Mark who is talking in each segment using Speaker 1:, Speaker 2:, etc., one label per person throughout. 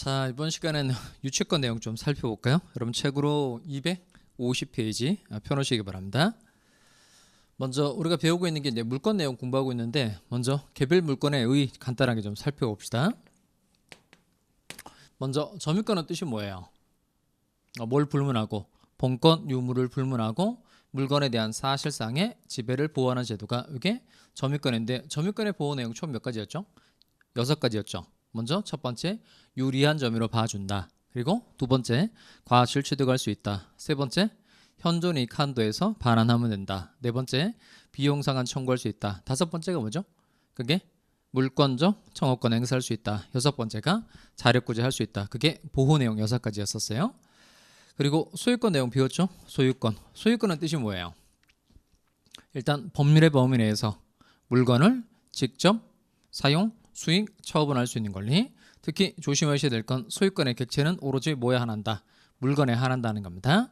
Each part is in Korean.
Speaker 1: 자, 이번 시간에는 유치권 내용 좀 살펴볼까요? 여러분 책으로 250페이지 펴놓으시기 바랍니다. 먼저 우리가 배우고 있는 게 이제 물권 내용 공부하고 있는데, 먼저 개별 물권의 의 간단하게 좀 살펴봅시다. 먼저 점유권의 뜻이 뭐예요? 뭘 불문하고 본권 유무를 불문하고 물건에 대한 사실상의 지배를 보호하는 제도가 이게 점유권인데, 점유권의 보호 내용 총 몇 가지였죠? 6가지였죠. 먼저 첫 번째, 유리한 점유로 봐준다. 그리고 두 번째, 과실 취득할 수 있다. 세 번째, 현존이익 한도에서 반환하면 된다. 네 번째, 비용상한 청구할 수 있다. 다섯 번째가 뭐죠? 그게 물권적 청구권 행사할 수 있다. 여섯 번째가 자력구제 할 수 있다. 그게 보호 내용 6가지였었어요. 그리고 소유권 내용 비웠죠? 소유권. 소유권은 뜻이 뭐예요? 일단 법률의 범위 내에서 물건을 직접 사용, 수익, 처분할 수 있는 권리. 특히 조심하셔야 될 건 소유권의 객체는 오로지 뭐에 한한다? 물건에 한한다는 겁니다.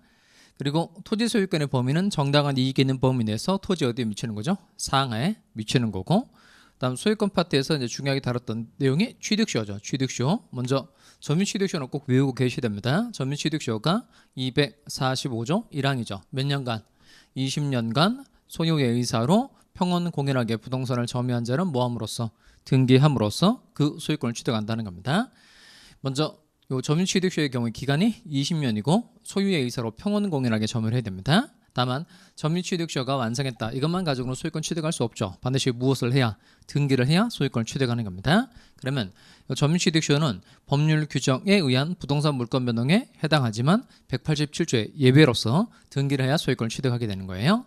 Speaker 1: 그리고 토지 소유권의 범위는 정당한 이익이 있는 범위 내에서 토지 어디에 미치는 거죠? 상하에 미치는 거고, 다음 소유권 파트에서 이제 중요하게 다뤘던 내용이 취득시효죠. 취득시효. 먼저 점유취득시효는 꼭 외우고 계셔야 됩니다. 점유취득시효가 245조 1항이죠. 몇 년간? 20년간 소유의 의사로 평온 공연하게 부동산을 점유한 자는 뭐함으로써? 등기함으로써 그 소유권을 취득한다는 겁니다. 먼저 요 점유취득시효의 경우 기간이 20년이고 소유의 의사로 평온 공연하게 점유를 해야 됩니다. 다만 점유취득시효가 완성했다, 이것만 가지고는 소유권 취득할 수 없죠. 반드시 무엇을 해야? 등기를 해야 소유권을 취득하는 겁니다. 그러면 점유취득시효는 법률 규정에 의한 부동산 물권 변동에 해당하지만 187조의 예외로서 등기를 해야 소유권을 취득하게 되는 거예요.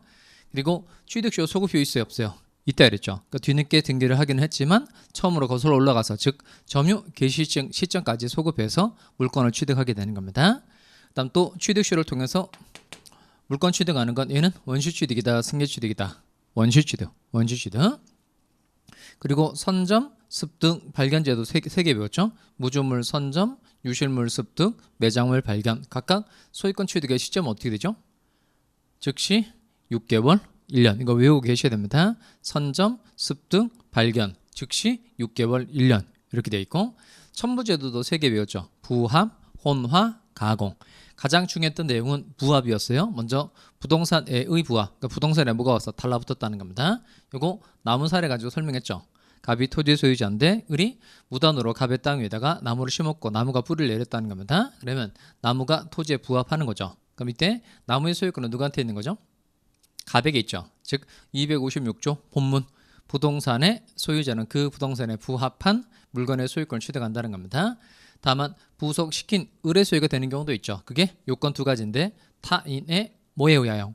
Speaker 1: 그리고 취득시효 소급효 있어요, 없어요? 있다 그랬죠. 그러니까 뒤늦게 등기를 하기는 했지만 처음으로 거슬러 올라가서, 즉 점유 개시 시점까지 소급해서 물권을 취득하게 되는 겁니다. 그다음 또 취득시효를 통해서 물권 취득하는 건 얘는 원시취득이다, 승계취득이다. 원시취득. 그리고 선점, 습득, 발견제도 3개 배웠죠. 무주물 선점, 유실물 습득, 매장물 발견. 각각 소유권 취득의 시점은 어떻게 되죠? 즉시 6개월, 1년. 이거 외우고 계셔야 됩니다. 선점, 습득, 발견. 즉시 6개월, 1년. 이렇게 되어 있고, 첨부제도도 3개 배웠죠. 부합, 혼화, 가공. 가장 중요했던 내용은 부합이었어요. 먼저 부동산의 부합. 그러니까 부동산에 뭐가 와서 달라붙었다는 겁니다. 이거 나무 사례 가지고 설명했죠. 갑이 토지 소유자인데 을이 무단으로 갑의 땅 위에다가 나무를 심었고 나무가 뿌리를 내렸다는 겁니다. 그러면 나무가 토지에 부합하는 거죠. 그럼 이때 나무의 소유권은 누구한테 있는 거죠? 갑에게 있죠. 즉 256조 본문, 부동산의 소유자는 그 부동산에 부합한 물건의 소유권을 취득한다는 겁니다. 다만 부속시킨 을의 소유가 되는 경우도 있죠. 그게 요건 2가지인데, 타인의 뭐에 의하여?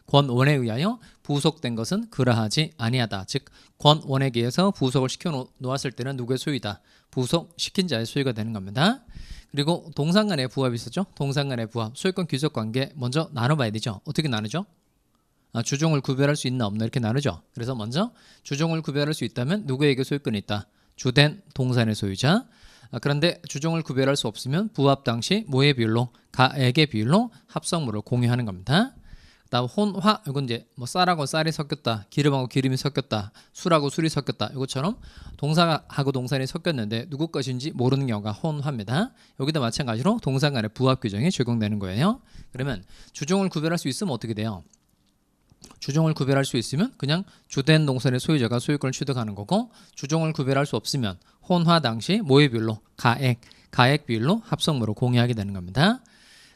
Speaker 1: 권원에 의하여 부속된 것은 그러하지 아니하다. 즉 권원에게 의해서 부속을 시켜 놓았을 때는 누구의 소유다? 부속시킨 자의 소유가 되는 겁니다. 그리고 동상 간의 부합이 있었죠. 동상 간의 부합, 소유권 귀속 관계 먼저 나눠봐야 되죠. 어떻게 나누죠? 주종을 구별할 수 있나 없나 이렇게 나누죠. 그래서 먼저 주종을 구별할 수 있다면 누구에게 소유권이 있다? 주된 동산의 소유자. 그런데 주종을 구별할 수 없으면 부합 당시 뭐의 비율로? 가액의 비율로 합성물을 공유하는 겁니다. 그다음 혼화, 이건 이제 뭐 쌀하고 쌀이 섞였다, 기름하고 기름이 섞였다, 술하고 술이 섞였다, 이것처럼 동산하고 동산이 섞였는데 누구 것인지 모르는 경우가 혼화입니다. 여기도 마찬가지로 동산 간의 부합 규정이 적용되는 거예요. 그러면 주종을 구별할 수 있으면 어떻게 돼요? 주종을 구별할 수 있으면 그냥 주된 동산의 소유자가 소유권을 취득하는 거고, 주종을 구별할 수 없으면 혼화 당시 뭐의 비율로? 가액 비율로 합성물을 공유하게 되는 겁니다.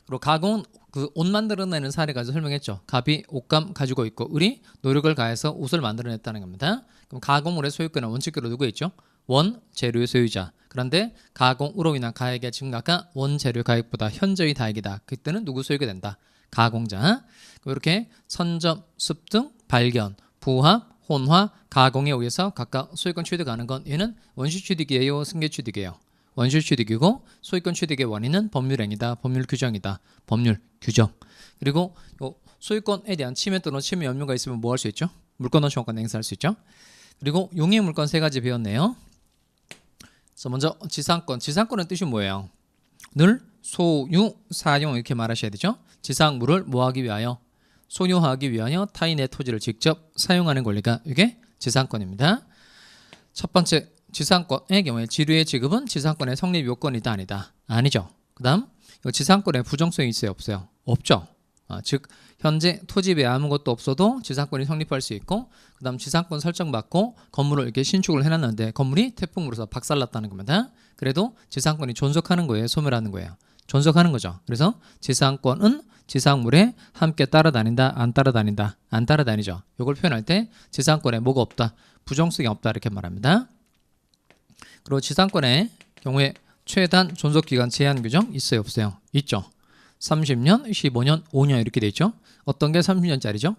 Speaker 1: 그리고 가공은 그 옷 만들어내는 사례 가지고 설명했죠. 갑이 옷감 가지고 있고 을이 노력을 가해서 옷을 만들어냈다는 겁니다. 그럼 가공물의 소유권은 원칙대로 누구 있죠? 원재료의 소유자. 그런데 가공으로 인한 가액의 증가가 원재료 가액보다 현저히 다액이다. 그때는 누구 소유가 된다? 가공자. 이렇게 선점, 습득, 발견, 부합, 혼화, 가공에 의해서 각각 소유권 취득하는 건 얘는 원시취득이에요, 승계취득이에요? 원시취득이고, 소유권 취득의 원인은 법률행위다, 법률 규정이다, 법률 규정. 그리고 소유권에 대한 침해 또는 침해 염려가 있으면 뭐 할 수 있죠? 물권원 청구권 행사할 수 있죠. 그리고 용의 물권 3가지 배웠네요. 그래서 먼저 지상권. 지상권의 뜻이 뭐예요? 늘 소유, 사용 이렇게 말하셔야 되죠. 지상물을 뭐하기 위하여? 소유하기 위하여 타인의 토지를 직접 사용하는 권리가 이게 지상권입니다. 첫 번째 지상권의 경우에 지류의 지급은 지상권의 성립 요건이다 아니다? 아니죠. 그 다음 지상권에 부정성이 있어요 없어요? 없죠. 즉 현재 토지에 아무것도 없어도 지상권이 성립할 수 있고 그 다음 지상권 설정받고 건물을 이렇게 신축을 해놨는데 건물이 태풍 불어서 박살났다는 겁니다. 그래도 지상권이 존속하는 거예요 소멸하는 거예요? 존속하는 거죠. 그래서 지상권은 지상물에 함께 따라다닌다 안 따라다닌다 안 따라다니죠. 이걸 표현할 때 지상권에 뭐가 없다 부정성이 없다 이렇게 말합니다. 그리고 지상권의 경우에 최단 존속기간 제한 규정 있어요 없어요? 있죠. 30년, 15년, 5년 이렇게 돼 있죠. 어떤 게 30년짜리죠?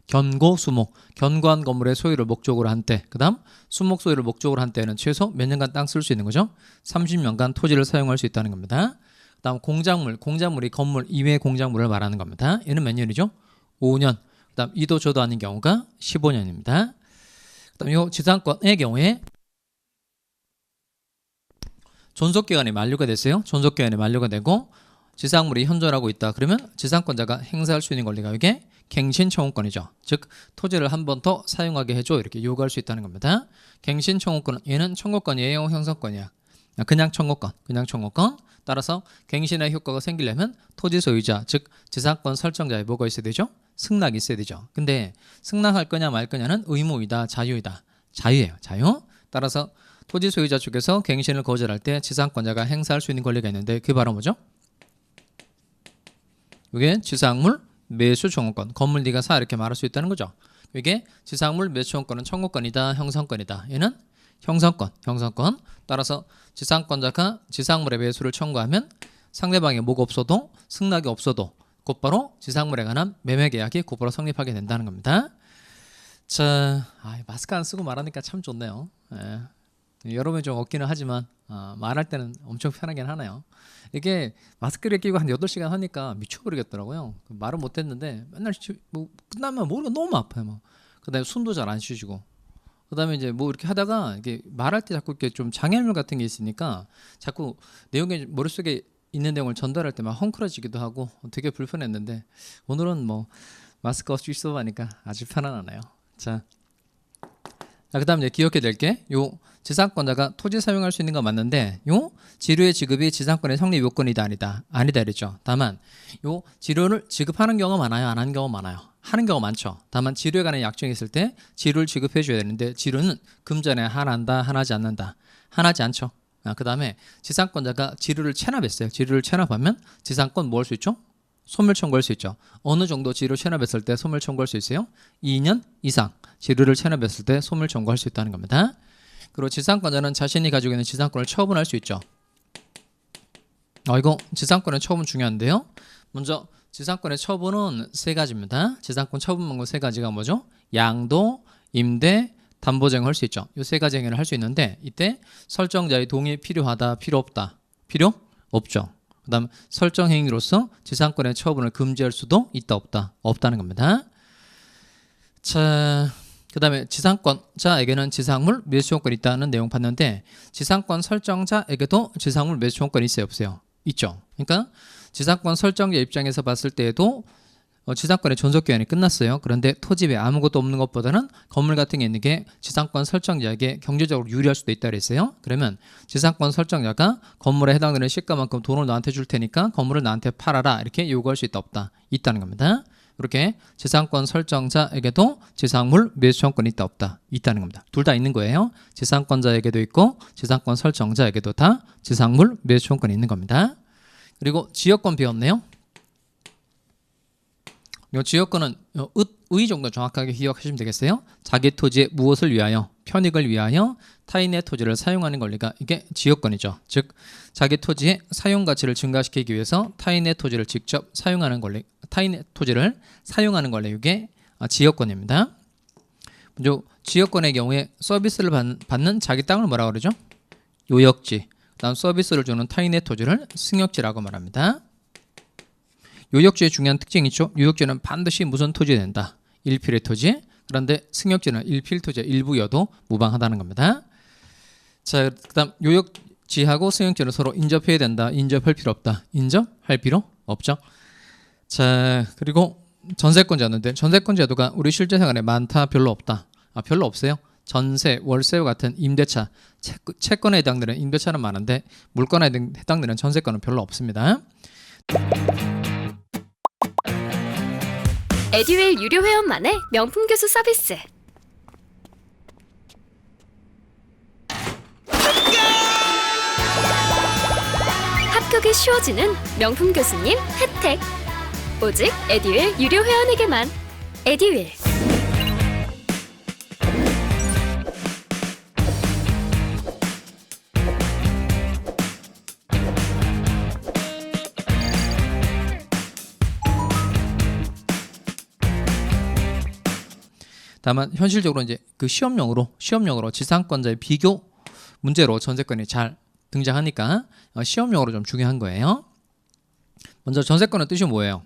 Speaker 1: 견고, 수목, 견고한 건물의 소유를 목적으로 한 때, 그 다음 수목 소유를 목적으로 한 때는 최소 몇 년간 땅 쓸 수 있는 거죠? 30년간 토지를 사용할 수 있다는 겁니다. 그 다음 공작물, 공작물이 건물 이외의 공작물을 말하는 겁니다. 얘는 몇 년이죠? 5년. 그 다음 이도 저도 아닌 경우가 15년입니다. 그 다음 이 지상권의 경우에 존속기간이 만료가 됐어요. 존속기간이 만료가 되고 지상물이 현존하고 있다. 그러면 지상권자가 행사할 수 있는 권리가 이게 갱신청구권이죠. 즉 토지를 한 번 더 사용하게 해줘 이렇게 요구할 수 있다는 겁니다. 갱신청구권은 얘는 청구권이에요 형성권이야? 그냥 청구권. 그냥 청구권. 따라서 갱신의 효과가 생기려면 토지 소유자 즉 지상권 설정자에 뭐가 있어야 되죠? 승낙이 있어야 되죠. 근데 승낙할 거냐 말 거냐는 의무이다 자유이다? 자유예요. 자유. 따라서 토지 소유자 측에서 갱신을 거절할 때 지상권자가 행사할 수 있는 권리가 있는데 그게 바로 뭐죠? 이게 지상물 매수 청구권, 건물 네가 사 이렇게 말할 수 있다는 거죠. 이게 지상물 매수 청구권은 청구권이다, 형성권이다. 얘는 형성권, 형성권. 따라서 지상권자가 지상물의 매수를 청구하면 상대방이 뭐가 없어도 승낙이 없어도 곧바로 지상물에 관한 매매 계약이 곧바로 성립하게 된다는 겁니다. 자, 마스크 안 쓰고 말하니까 참 좋네요. 예. 여러분이 좀 없기는 하지만 말할 때는 엄청 편하긴 하네요. 이게 마스크를 끼고 한 8시간 하니까 미쳐버리겠더라고요. 말은 못했는데 맨날 뭐 끝나면 머리가 너무 아파요. 그 다음에 숨도 잘 안 쉬시고 그 다음에 이제 뭐 이렇게 하다가 이게 말할 때 자꾸 이렇게 좀 장애물 같은 게 있으니까 자꾸 내용이 머릿속에 있는 내용을 전달할 때 막 헝클어지기도 하고 되게 불편했는데 오늘은 뭐 마스크 없이 수업하니까 아주 편안하네요. 자, 그 다음 이제 기억해야 될 게 요 지상권자가 토지 사용할 수 있는 건 맞는데 요 지료의 지급이 지상권의 성립 요건이다 아니다? 아니다 이랬죠. 다만 요 지료를 지급하는 경우가 많아요? 안 하는 경우가 많아요? 하는 경우가 많죠. 다만 지료에 관한 약정이 있을 때 지료를 지급해 줘야 되는데 지료는 금전에 하나한다 하나하지 않는다? 하나하지 않죠. 그 다음에 지상권자가 지료를 체납했어요. 지료를 체납하면 지상권 뭐 할 수 있죠? 소멸 청구할 수 있죠. 어느 정도 지료 체납했을 때 소멸 청구할 수 있어요? 2년 이상 지료를 체납했을 때 소멸 청구할 수 있다는 겁니다. 그리고 지상권자는 자신이 가지고 있는 지상권을 처분할 수 있죠. 이거 지상권의 처분 중요한데요. 먼저 지상권의 처분은 3가지입니다. 지상권 처분 방법 3가지가 뭐죠? 양도, 임대, 담보쟁을 할 수 있죠. 이 3가지 행위를 할 수 있는데 이때 설정자의 동의 필요하다, 필요 없다? 필요 없죠. 그 다음 설정 행위로서 지상권의 처분을 금지할 수도 있다 없다? 없다는 겁니다. 자, 그 다음에 지상권자에게는 지상물 매수청구권이 있다는 내용 봤는데 지상권 설정자에게도 지상물 매수청구권이 있어요 없어요? 있죠. 그러니까 지상권 설정자 입장에서 봤을 때에도 지상권의 존속기간이 끝났어요. 그런데 토지에 아무것도 없는 것보다는 건물 같은 게 있는 게 지상권 설정자에게 경제적으로 유리할 수도 있다 그랬어요. 그러면 지상권 설정자가 건물에 해당되는 시가만큼 돈을 나한테 줄 테니까 건물을 나한테 팔아라 이렇게 요구할 수 있다 없다? 있다는 겁니다. 이렇게 지상권 설정자에게도 지상물 매수청구권이 있다 없다? 있다는 겁니다. 둘 다 있는 거예요. 지상권자에게도 있고 지상권 설정자에게도 다 지상물 매수청구권이 있는 겁니다. 그리고 지역권 배웠네요. 이 지역권은 의 정도 정확하게 기억하시면 되겠어요. 자기 토지에 무엇을 위하여? 편익을 위하여 타인의 토지를 사용하는 권리가 이게 지역권이죠. 즉 자기 토지의 사용 가치를 증가시키기 위해서 타인의 토지를 직접 사용하는 권리, 타인의 토지를 사용하는 권리 이게 지역권입니다. 먼저 지역권의 경우에 서비스를 받는 자기 땅을 뭐라고 그러죠? 요역지. 그다음 서비스를 주는 타인의 토지를 승역지라고 말합니다. 요역지의 중요한 특징이 있죠. 요역지는 반드시 무슨 토지가 된다? 일필의 토지. 그런데 승역지는 일필 토지의 일부여도 무방하다는 겁니다. 자, 그다음 요역지하고 승역지는 서로 인접해야 된다. 인접할 필요 없다. 인접할 필요 없죠. 자, 그리고 전세권 제도인데 전세권 제도가 우리 실제 생활에 많다, 별로 없다? 별로 없어요. 전세, 월세와 같은 임대차, 채권에 해당되는 임대차는 많은데 물건에 해당되는 전세권은 별로 없습니다.
Speaker 2: 에듀윌 유료 회원만의 명품 교수 서비스. 합격이 쉬워지는 명품 교수님 혜택. 오직 에듀윌 유료 회원에게만. 에듀윌.
Speaker 1: 다만 현실적으로 이제 그 시험용으로 지상권자의 비교 문제로 전세권이 잘 등장하니까 시험용으로 좀 중요한 거예요. 먼저 전세권의 뜻이 뭐예요?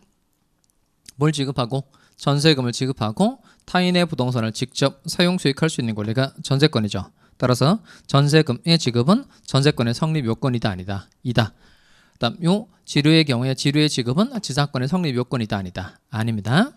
Speaker 1: 뭘 지급하고 전세금을 지급하고 타인의 부동산을 직접 사용 수익할 수 있는 권리가 전세권이죠. 따라서 전세금의 지급은 전세권의 성립 요건이다 아니다. 이다. 그다음 요 지료의 경우에 지료의 지급은 지상권의 성립 요건이다 아니다. 아닙니다.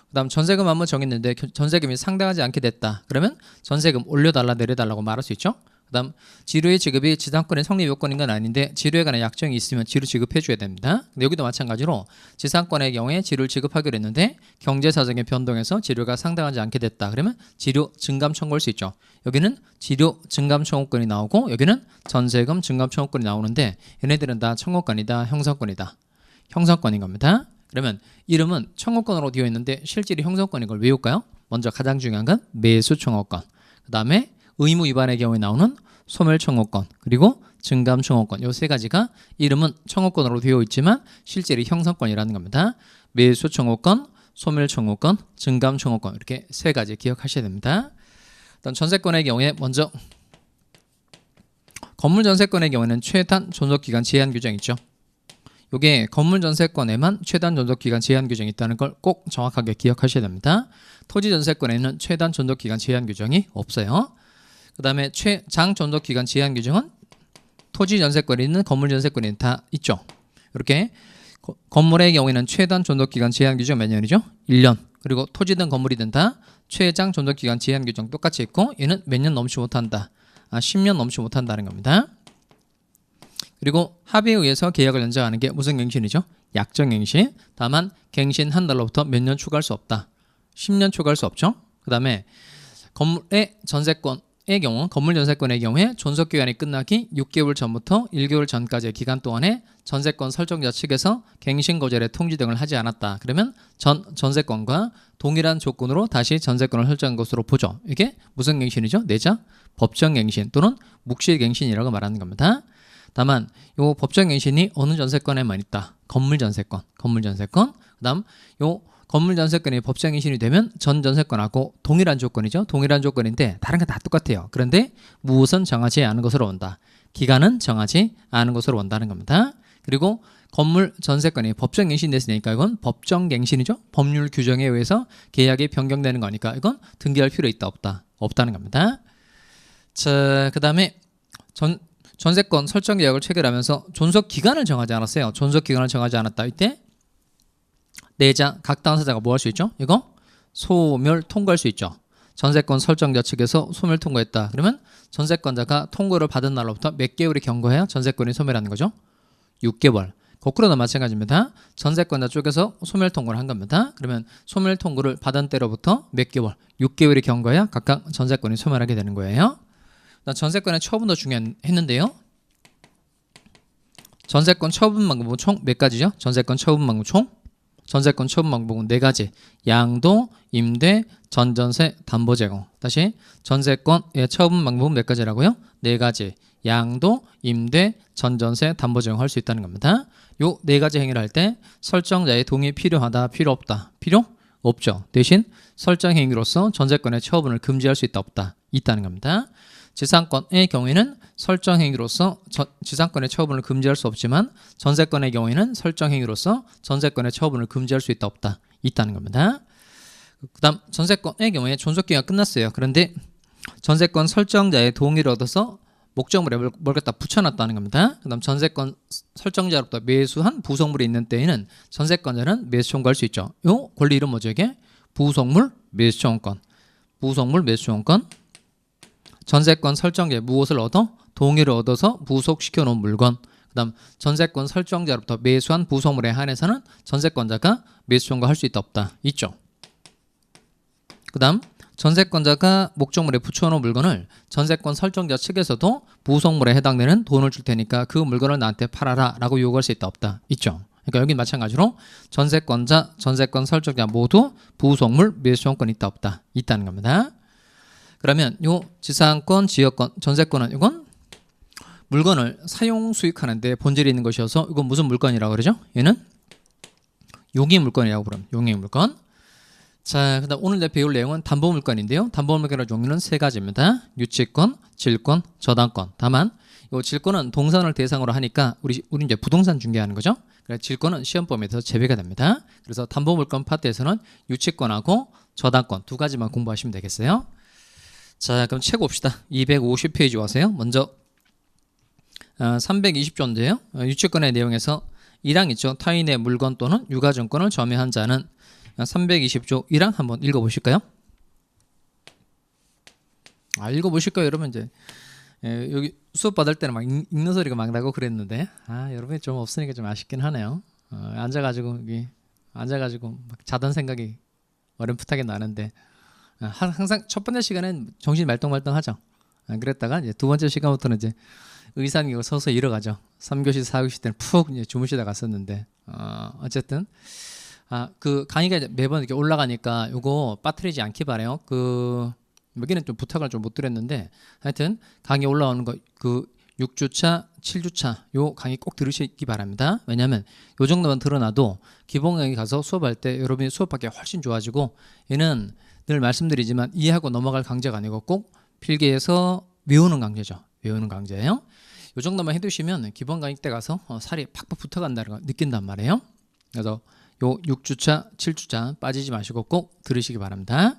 Speaker 1: 그다음 전세금 한번 정했는데 전세금이 상당하지 않게 됐다. 그러면 전세금 올려달라 내려달라고 말할 수 있죠. 그다음 지료의 지급이 지상권의 성립 요건인 건 아닌데 지료에 관한 약정이 있으면 지료 지급해 줘야 됩니다. 근데 여기도 마찬가지로 지상권의 경우에 지료를 지급하기로 했는데 경제사정의 변동에서 지료가 상당하지 않게 됐다. 그러면 지료 증감 청구할 수 있죠. 여기는 지료 증감 청구권이 나오고 여기는 전세금 증감 청구권이 나오는데 얘네들은 다 청구권이다 형성권이다. 형성권인 겁니다. 그러면 이름은 청구권으로 되어 있는데 실질이 형성권인 걸 외울까요? 먼저 가장 중요한 건 매수 청구권, 그 다음에 의무 위반의 경우에 나오는 소멸 청구권, 그리고 증감 청구권. 이 세 가지가 이름은 청구권으로 되어 있지만 실질이 형성권이라는 겁니다. 매수 청구권, 소멸 청구권, 증감 청구권 이렇게 세 가지 기억하셔야 됩니다. 일단 전세권의 경우에 먼저 건물 전세권의 경우에는 최단 존속기간 제한 규정이 있죠. 이게 건물 전세권에만 최단 존속기간 제한 규정이 있다는 걸 꼭 정확하게 기억하셔야 됩니다. 토지 전세권에는 최단 존속기간 제한 규정이 없어요. 그 다음에 최장 존속기간 제한 규정은 토지 전세권에 있는 건물 전세권에 다 있죠. 이렇게 건물의 경우에는 최단 존속기간 제한 규정 몇 년이죠? 1년. 그리고 토지든 건물이든 다 최장 존속기간 제한 규정 똑같이 있고 얘는 몇 년 넘지 못한다. 10년 넘지 못한다는 겁니다. 그리고 합의에 의해서 계약을 연장하는 게 무슨 갱신이죠? 약정갱신. 다만 갱신한 날로부터 몇 년 추가할 수 없다. 10년 추가할 수 없죠. 그 다음에 건물의 전세권의 경우, 건물 전세권의 경우에 존속기간이 끝나기 6개월 전부터 1개월 전까지의 기간 동안에 전세권 설정자 측에서 갱신 거절의 통지 등을 하지 않았다. 그러면 전세권과 동일한 조건으로 다시 전세권을 설정한 것으로 보죠. 이게 무슨 갱신이죠? 내자 법정갱신 또는 묵시갱신이라고 말하는 겁니다. 다만 요 법정갱신이 어느 전세권에만 있다. 건물 전세권. 그다음 요 건물 전세권이 법정갱신이 되면 전 전세권하고 동일한 조건이죠. 동일한 조건인데 다른 게 다 똑같아요. 그런데 무엇은 정하지 않은 것으로 온다. 기간은 정하지 않은 것으로 온다는 겁니다. 그리고 건물 전세권이 법정갱신됐으니까 이건 법정갱신이죠. 법률 규정에 의해서 계약이 변경되는 거니까 이건 등기할 필요 있다 없다. 없다는 겁니다. 자, 그다음에 전세권 설정 계약을 체결하면서 존속 기간을 정하지 않았어요. 존속 기간을 정하지 않았다. 이때 내자 각 당사자가 뭐 할 수 있죠? 이거 소멸 통고할 수 있죠. 전세권 설정자 측에서 소멸 통고했다. 그러면 전세권자가 통고를 받은 날로부터 몇 개월이 경과해야 전세권이 소멸하는 거죠? 6개월. 거꾸로도 마찬가지입니다. 전세권자 쪽에서 소멸 통고를 한 겁니다. 그러면 소멸 통고를 받은 때로부터 몇 개월, 6개월이 경과해야 각각 전세권이 소멸하게 되는 거예요. 전세권의 처분도 중요했는데요. 전세권 처분 방법은 총 몇 가지죠? 전세권 처분 방법 전세권 처분 방법은 4가지. 양도, 임대, 전전세, 담보 제공. 다시 전세권의 처분 방법은 몇 가지라고요? 4가지. 양도, 임대, 전전세, 담보 제공할 수 있다는 겁니다. 요 4가지 행위를 할 때 설정자의 동의 필요하다, 필요 없다. 필요 없죠. 대신 설정 행위로서 전세권의 처분을 금지할 수 있다, 없다. 있다는 겁니다. 지상권의 경우에는 설정 행위로서 지상권의 처분을 금지할 수 없지만 전세권의 경우에는 설정 행위로서 전세권의 처분을 금지할 수 있다, 없다. 있다는 겁니다. 그다음 전세권의 경우에 존속기간이 끝났어요. 그런데 전세권 설정자의 동의를 얻어서 목적물에 뭘 갖다 붙여놨다는 겁니다. 그다음 전세권 설정자로부터 매수한 부속물이 있는 때에는 전세권자는 매수 청구할 수 있죠. 이 권리 이름 뭐죠? 이게 부속물 매수 청구권. 부속물 매수 청구권. 전세권 설정자에 무엇을 얻어? 동의를 얻어서 부속시켜 놓은 물건. 그다음 전세권 설정자로부터 매수한 부속물에 한해서는 전세권자가 매수 청구할 수 있다 없다. 있죠. 그다음 전세권자가 목적물에 붙여놓은 물건을 전세권 설정자 측에서도 부속물에 해당되는 돈을 줄 테니까 그 물건을 나한테 팔아라 라고 요구할 수 있다 없다. 있죠. 그러니까 여기 마찬가지로 전세권자, 전세권 설정자 모두 부속물 매수 청구권이 있다 없다. 있다는 겁니다. 그러면 요 지상권, 지역권, 전세권은 이건 물건을 사용 수익하는데 본질이 있는 것이어서 이건 무슨 물건이라고 그러죠? 얘는 용익 물건이라고 부릅니다. 용익 물건. 자, 그다음 오늘 배울 내용은 담보물건인데요. 담보물건의 종류는 세 가지입니다. 유치권, 질권, 저당권. 다만 이 질권은 동산을 대상으로 하니까 우리 이제 부동산 중개하는 거죠. 그래서 질권은 시험 범위에서 제외가 됩니다. 그래서 담보물건 파트에서는 유치권하고 저당권 두 가지만 공부하시면 되겠어요. 자, 그럼 책 봅시다. 250페이지 와서요. 먼저 320조인데요. 유치권의 내용에서 1항 있죠. 타인의 물건 또는 유가증권을 점유한 자는 320조 1항 한번 읽어보실까요? 읽어보실까요? 여러분 이제 여기 수업 받을 때는 막 읽는 소리가 막 나고 그랬는데 여러분이 좀 없으니까 좀 아쉽긴 하네요. 앉아가지고 막 자던 생각이 어렴풋하게 나는데 항상 첫 번째 시간엔 정신이 말똥말똥하죠. 그랬다가 이제 두 번째 시간부터는 이제 의상이고 서서 일어가죠. 3교시, 4교시 때는 푹 이제 주무시다 갔었는데 어쨌든 그 강의가 이제 매번 이렇게 올라가니까 요거 빠뜨리지 않기 바래요. 여기는 좀 부탁을 좀 못 드렸는데 하여튼 강의 올라오는 거 그 6주차, 7주차 요 강의 꼭 들으시기 바랍니다. 왜냐하면 요 정도만 들어놔도 기본 강의 가서 수업할 때 여러분이 수업하기 훨씬 좋아지고 얘는 늘 말씀드리지만 이해하고 넘어갈 강좌가 아니고 꼭 필기해서 외우는 강좌죠. 외우는 강좌예요. 요 정도만 해두시면 기본 강의 때 가서 살이 팍팍 붙어간다는 걸 느낀단 말이에요. 그래서 요 6주차, 7주차 빠지지 마시고 꼭 들으시기 바랍니다.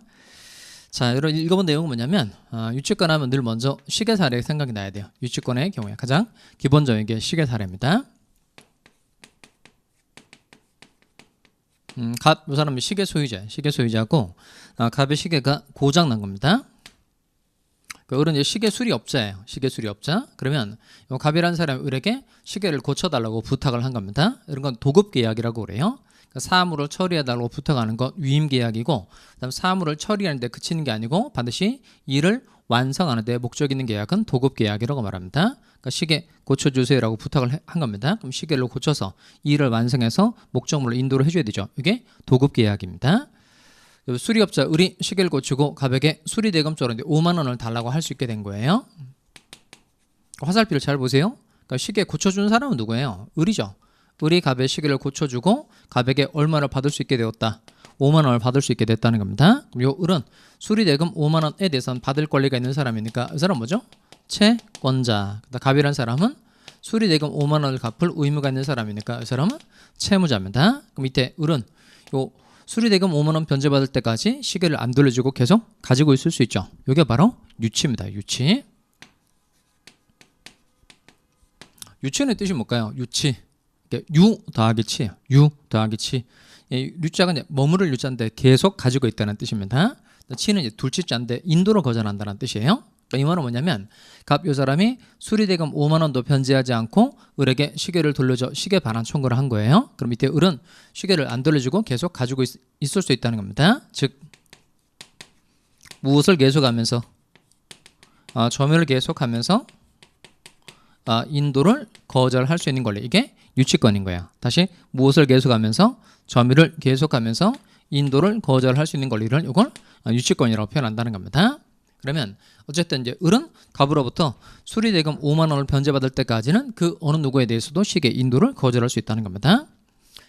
Speaker 1: 자, 여러분 읽어본 내용은 뭐냐면 유치권 하면 늘 먼저 시계 사례 생각이 나야 돼요. 유치권의 경우에 가장 기본적인 게 시계 사례입니다. 갑, 이 사람이 시계 소유자고 갑의 시계가 고장 난 겁니다. 그런 이제 시계 수리업자예요. 시계 수리업자. 그러면 이 갑이라는 사람이 을에게 시계를 고쳐달라고 부탁을 한 겁니다. 이런 건 도급 계약이라고 그래요. 그러니까 사물을 처리해달라고 부탁하는 것 위임 계약이고, 그다음 사물을 처리하는데 그치는 게 아니고 반드시 일을 완성하는 데 목적 있는 계약은 도급 계약이라고 말합니다. 그러니까 시계 고쳐주세요라고 부탁을 한 겁니다. 그럼 시계를 고쳐서 일을 완성해서 목적물로 인도를 해줘야 되죠. 이게 도급 계약입니다. 수리업자 을이 시계를 고치고 갑에게 수리대금조로 5만 원을 달라고 할 수 있게 된 거예요. 화살표를 잘 보세요. 그러니까 시계 고쳐준 사람은 누구예요? 을이죠. 을이 갑의 시계를 고쳐주고 갑에게 얼마를 받을 수 있게 되었다. 5만 원을 받을 수 있게 됐다는 겁니다. 그럼 요 을은 수리대금 5만 원에 대해서는 받을 권리가 있는 사람이니까 이 사람은 뭐죠? 채권자. 갑이라는 사람은 수리대금 5만 원을 갚을 의무가 있는 사람이니까 이 사람은 채무자입니다. 그럼 이때 을은 요 수리대금 5만 원 변제받을 때까지 시계를 안 돌려주고 계속 가지고 있을 수 있죠. 이게 바로 유치입니다. 유치. 유치의 뜻이 뭘까요? 유치. 유 더하기 치예요. 유 더하기 치. 유자가 이제 머무를 유자인데 계속 가지고 있다는 뜻입니다. 치는 이제 둘치자인데 인도로 거절한다는 뜻이에요. 그러니까 이 말은 뭐냐면 갑 요 사람이 수리대금 5만 원도 변제하지 않고 을에게 시계를 돌려줘 시계 반환 청구를 한 거예요. 그럼 이때 을은 시계를 안 돌려주고 계속 가지고 있을 수 있다는 겁니다. 즉 무엇을 계속하면서 점유를 계속하면서 인도를 거절할 수 있는 권리, 이게 유치권인 거예요. 다시 무엇을 계속하면서 점유를 계속하면서 인도를 거절할 수 있는 권리를 이걸 유치권이라고 표현한다는 겁니다. 그러면 어쨌든 이제 을은 갑으로부터 수리대금 5만 원을 변제받을 때까지는 그 어느 누구에 대해서도 시계 인도를 거절할 수 있다는 겁니다.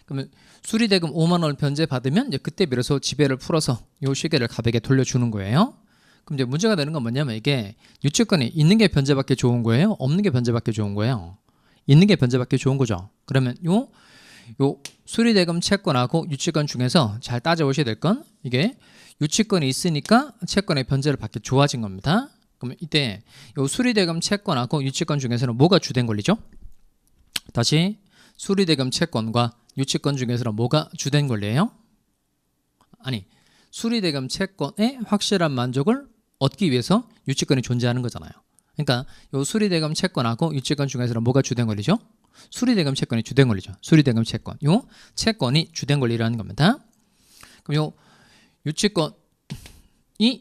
Speaker 1: 그러면 수리대금 5만 원을 변제받으면 이제 그때 비로소 지배를 풀어서 이 시계를 갑에게 돌려주는 거예요. 그럼 이제 문제가 되는 건 뭐냐면 이게 유치권이 있는 게 변제받기 좋은 거예요? 없는 게 변제받기 좋은 거예요? 있는 게 변제받기 좋은 거죠. 그러면 요 수리대금 채권하고 유치권 중에서 잘 따져보셔야 될 건 이게 유치권이 있으니까 채권의 변제를 받기 좋아진 겁니다. 그러면 이때 요 수리대금 채권하고 유치권 중에서는 뭐가 주된 권리죠? 다시 수리대금 채권과 유치권 중에서는 뭐가 주된 권리예요? 아니, 수리대금 채권의 확실한 만족을 얻기 위해서 유치권이 존재하는 거잖아요. 그러니까 요 수리대금 채권하고 유치권 중에서는 뭐가 주된 권리죠? 수리대금 채권이 주된 권리죠. 수리대금 채권. 요 채권이 주된 권리라는 겁니다. 그럼 요 유치권이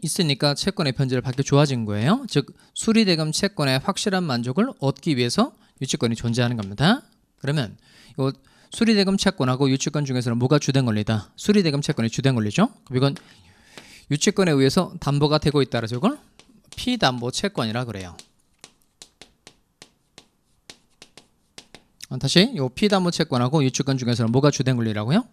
Speaker 1: 있으니까 채권의 변제를 받기 좋아진 거예요. 즉 수리대금 채권의 확실한 만족을 얻기 위해서 유치권이 존재하는 겁니다. 그러면 요 수리대금 채권하고 유치권 중에서는 뭐가 주된 권리다? 수리대금 채권이 주된 권리죠. 그럼 이건 유치권에 의해서 담보가 되고 있다라서 이걸 피담보 채권이라 그래요. 다시 요 피담보 채권하고 유치권 중에서는 뭐가 주된 권리라고요?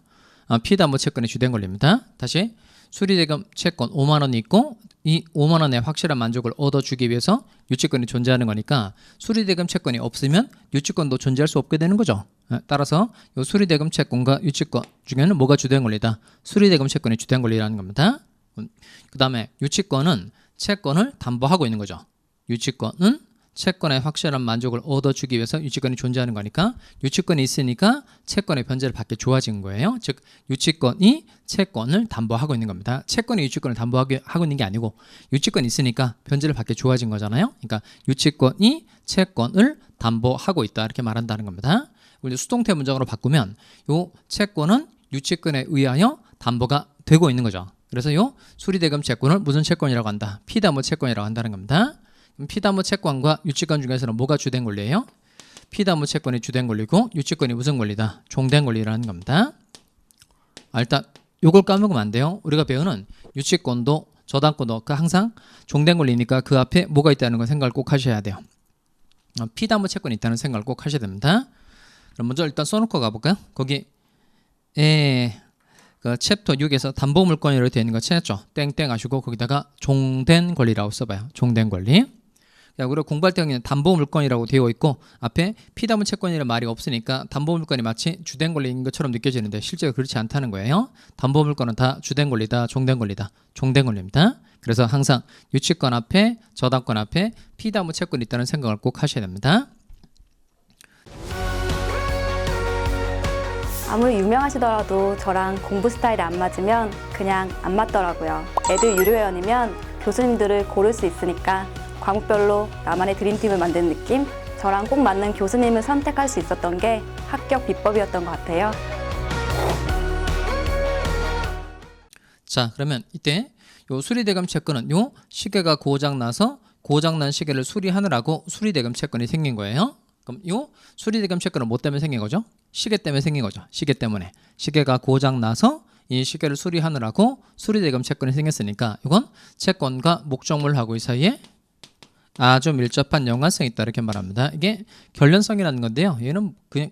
Speaker 1: 피담보 채권이 주된 권리입니다. 다시 수리대금 채권 5만 원이 있고 이 5만 원의 확실한 만족을 얻어주기 위해서 유치권이 존재하는 거니까 수리대금 채권이 없으면 유치권도 존재할 수 없게 되는 거죠. 따라서 이 수리대금 채권과 유치권 중에는 뭐가 주된 권리다? 수리대금 채권이 주된 권리라는 겁니다. 그 다음에 유치권은 채권을 담보하고 있는 거죠. 유치권은 채권의 확실한 만족을 얻어주기 위해서 유치권이 존재하는 거니까 유치권이 있으니까 채권의 변제를 받기 좋아진 거예요. 즉 유치권이 채권을 담보하고 있는 겁니다. 채권이 유치권을 담보하고 있는 게 아니고 유치권이 있으니까 변제를 받기 좋아진 거잖아요. 그러니까 유치권이 채권을 담보하고 있다 이렇게 말한다는 겁니다. 우리 수동태 문장으로 바꾸면 요 채권은 유치권에 의하여 담보가 되고 있는 거죠. 그래서 요 수리대금 채권을 무슨 채권이라고 한다? 피담보 채권이라고 한다는 겁니다. 피담보 채권과 유치권 중에서는 뭐가 주된 권리예요? 피담보 채권이 주된 권리고 유치권이 무슨 권리다? 종된 권리라는 겁니다. 일단 요걸 까먹으면 안 돼요. 우리가 배우는 유치권도 저당권도 항상 종된 권리니까 그 앞에 뭐가 있다는 걸 생각을 꼭 하셔야 돼요. 피담보 채권이 있다는 생각을 꼭 하셔야 됩니다. 그럼 먼저 일단 써놓고 가볼까요? 거기 그 챕터 6에서 담보물권이라고 되어 있는 거 찾았죠? 땡땡 하시고 거기다가 종된 권리라고 써봐요. 종된 권리. 우리가 공부할 때 그냥 담보물권이라고 되어 있고 앞에 피담보 채권이라는 말이 없으니까 담보물권이 마치 주된 권리인 것처럼 느껴지는데 실제로 그렇지 않다는 거예요. 담보물권은 다 주된 권리다, 종된 권리다, 종된 권리입니다. 그래서 항상 유치권 앞에, 저당권 앞에 피담보 채권이 있다는 생각을 꼭 하셔야 됩니다.
Speaker 3: 아무리 유명하시더라도 저랑 공부 스타일이 안 맞으면 그냥 안 맞더라고요. 애들 유료회원이면 교수님들을 고를 수 있으니까 과목별로 나만의 드림팀을 만드는 느낌? 저랑 꼭 맞는 교수님을 선택할 수 있었던 게 합격 비법이었던 것 같아요.
Speaker 1: 자, 그러면 이때 요 수리대금 채권은 요 시계가 고장나서 고장난 시계를 수리하느라고 수리대금 채권이 생긴 거예요. 그럼 요 수리대금 채권은 뭐 때문에 생긴 거죠? 시계 때문에 생긴 거죠. 시계 때문에. 시계가 고장나서 이 시계를 수리하느라고 수리대금 채권이 생겼으니까 이건 채권과 목적물하고의 사이에 아주 밀접한 연관성이 있다 이렇게 말합니다. 이게 결련성이라는 건데요. 얘는 그냥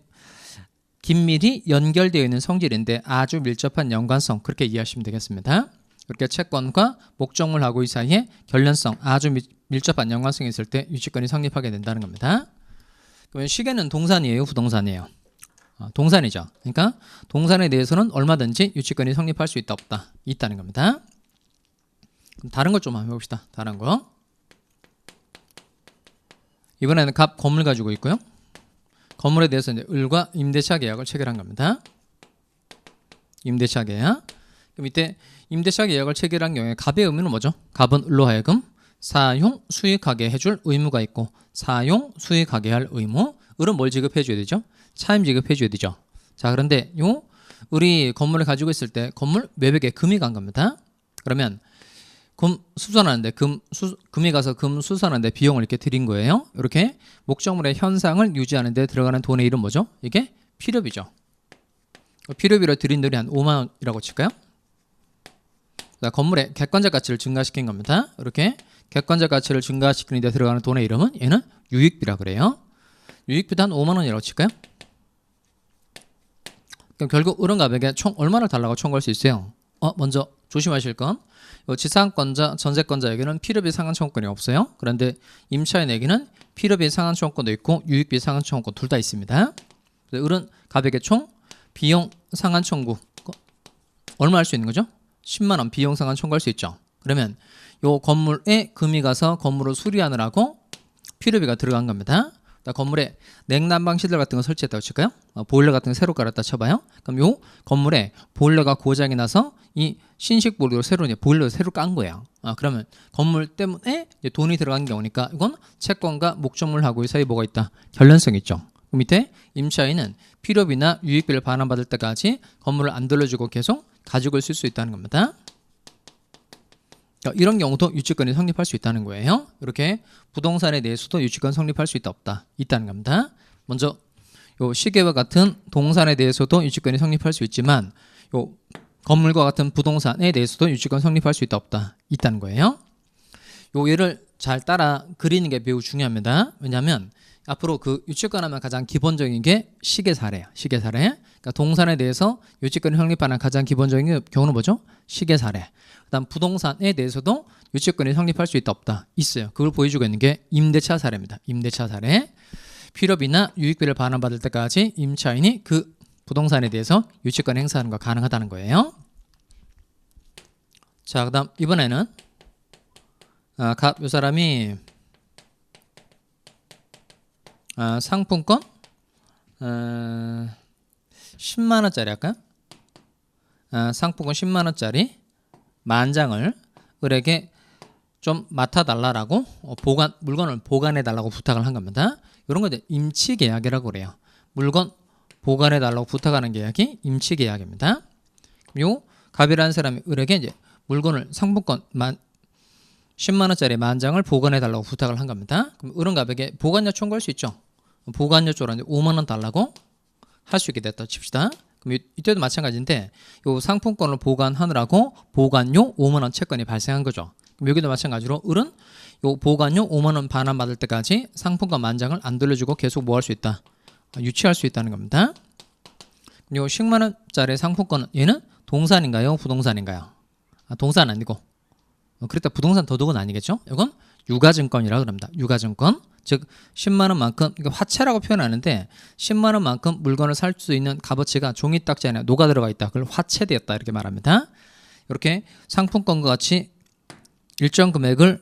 Speaker 1: 긴밀히 연결되어 있는 성질인데 아주 밀접한 연관성 그렇게 이해하시면 되겠습니다. 그렇게 채권과 목적물하고의 사이에 결련성 아주 밀접한 연관성이 있을 때 유치권이 성립하게 된다는 겁니다. 그러면 시계는 동산이에요, 부동산이에요? 동산이죠. 그러니까 동산에 대해서는 얼마든지 유치권이 성립할 수 있다 없다 있다는 겁니다. 그럼 다른 것 좀 한번 해봅시다. 다른 거. 이번에는 갑 건물 가지고 있고요. 건물에 대해서 이제 을과 임대차 계약을 체결한 겁니다. 임대차 계약. 그럼 이때 임대차 계약을 체결한 경우에 갑의 의무는 뭐죠? 갑은 을로 하여금 사용 수익하게 해줄 의무가 있고 사용 수익하게 할 의무. 을은 뭘 지급해 줘야 되죠? 차임 지급해 줘야 되죠. 자, 그런데 요 을이 건물을 가지고 있을 때 건물 매백에 금이 간 겁니다. 그러면 금 수선하는데 금이 가서 금 수선하는데 비용을 이렇게 드린 거예요. 이렇게 목적물의 현상을 유지하는 데 들어가는 돈의 이름 뭐죠? 이게 필요비죠. 필요비로 드린 돈이 한 5만 원이라고 칠까요? 자, 건물의 객관적 가치를 증가시킨 겁니다. 이렇게 객관적 가치를 증가시키는 데 들어가는 돈의 이름은 얘는 유익비라 그래요. 유익비도 한 5만 원이라고 칠까요? 그럼 결국 을은 갑에게 총 얼마를 달라고 청구할 수 있어요? 먼저 조심하실 건 지상권자, 전세권자에게는 필요비 상환 청구권이 없어요. 그런데 임차인에게는 필요비 상환 청구권도 있고 유익비 상환 청구권 둘 다 있습니다. 을은 갑에게 총 비용 상환 청구 얼마 할 수 있는 거죠? 10만 원 비용 상환 청구할 수 있죠. 그러면 요 건물에 금이 가서 건물을 수리하느라고 필요비가 들어간 겁니다. 자, 건물에 냉난방 시설 같은 거 설치했다고 칠까요? 보일러 같은 거 새로 깔았다 쳐봐요. 그럼 요 건물에 보일러가 고장이 나서 이 신식 보일러 새로 이제 보일러 새로 깐 거예요. 그러면 건물 때문에 이제 돈이 들어간 경우니까 이건 채권과 목적물하고의 사이에 뭐가 있다? 결련성 있죠. 그 밑에 임차인은 필요비나 유익비를 반환받을 때까지 건물을 안 돌려주고 계속 가지고 쓸 수 있다는 겁니다. 이런 경우도 유치권이 성립할 수 있다는 거예요. 이렇게 부동산에 대해서도 유치권 성립할 수 있다 없다 있다는 겁니다. 먼저 요 시계와 같은 동산에 대해서도 유치권이 성립할 수 있지만 요 건물과 같은 부동산에 대해서도 유치권 성립할 수 있다 없다 있다는 거예요. 요 예를 잘 따라 그리는 게 매우 중요합니다. 왜냐하면 앞으로 그 유치권 하면 가장 기본적인 게 시계 사례예요. 시계 사례. 그러니까 동산에 대해서 유치권이 성립하는 가장 기본적인 경우는 뭐죠? 시계 사례. 그다음 부동산에 대해서도 유치권이 성립할 수 있다 없다 있어요. 그걸 보여주고 있는 게 임대차 사례입니다. 임대차 사례. 필요비나 유익비를 반환받을 때까지 임차인이 그 부동산에 대해서 유치권 행사하는 거 가능하다는 거예요. 자, 그다음 이번에는 이 사람이 상품권 10만 원짜리 할까요? 상품권 10만 원짜리 만장을 을에게 좀 맡아달라고 물건을 보관해달라고 부탁을 한 겁니다. 이런 거 이제 임치계약이라고 그래요. 물건 보관해달라고 부탁하는 계약이 임치계약입니다. 요 갑이라는 사람이 을에게 이제 물건을 상품권 10만 원짜리 만장을 보관해달라고 부탁을 한 겁니다. 그럼 을은 갑에게 보관료 청구할 수 있죠. 보관료 쪽으로 5만 원 달라고 할 수 있게 됐다 칩시다. 그럼 이때도 마찬가지인데 요 상품권을 보관하느라고 보관료 5만 원 채권이 발생한 거죠. 그럼 여기도 마찬가지로 을은 요 보관료 5만 원 반환받을 때까지 상품권 만장을 안 돌려주고 계속 뭐 할 수 있다? 유치할 수 있다는 겁니다. 요 10만 원짜리 상품권은 얘는 동산인가요? 부동산인가요? 동산 아니고 그랬다 부동산 도둑은 아니겠죠? 이건 유가증권이라고 합니다. 유가증권. 즉 10만 원만큼 화채라고 표현하는데 10만 원만큼 물건을 살 수 있는 값어치가 종이 딱지 안에 녹아 들어가 있다. 그걸 화채되었다 이렇게 말합니다. 이렇게 상품권과 같이 일정 금액을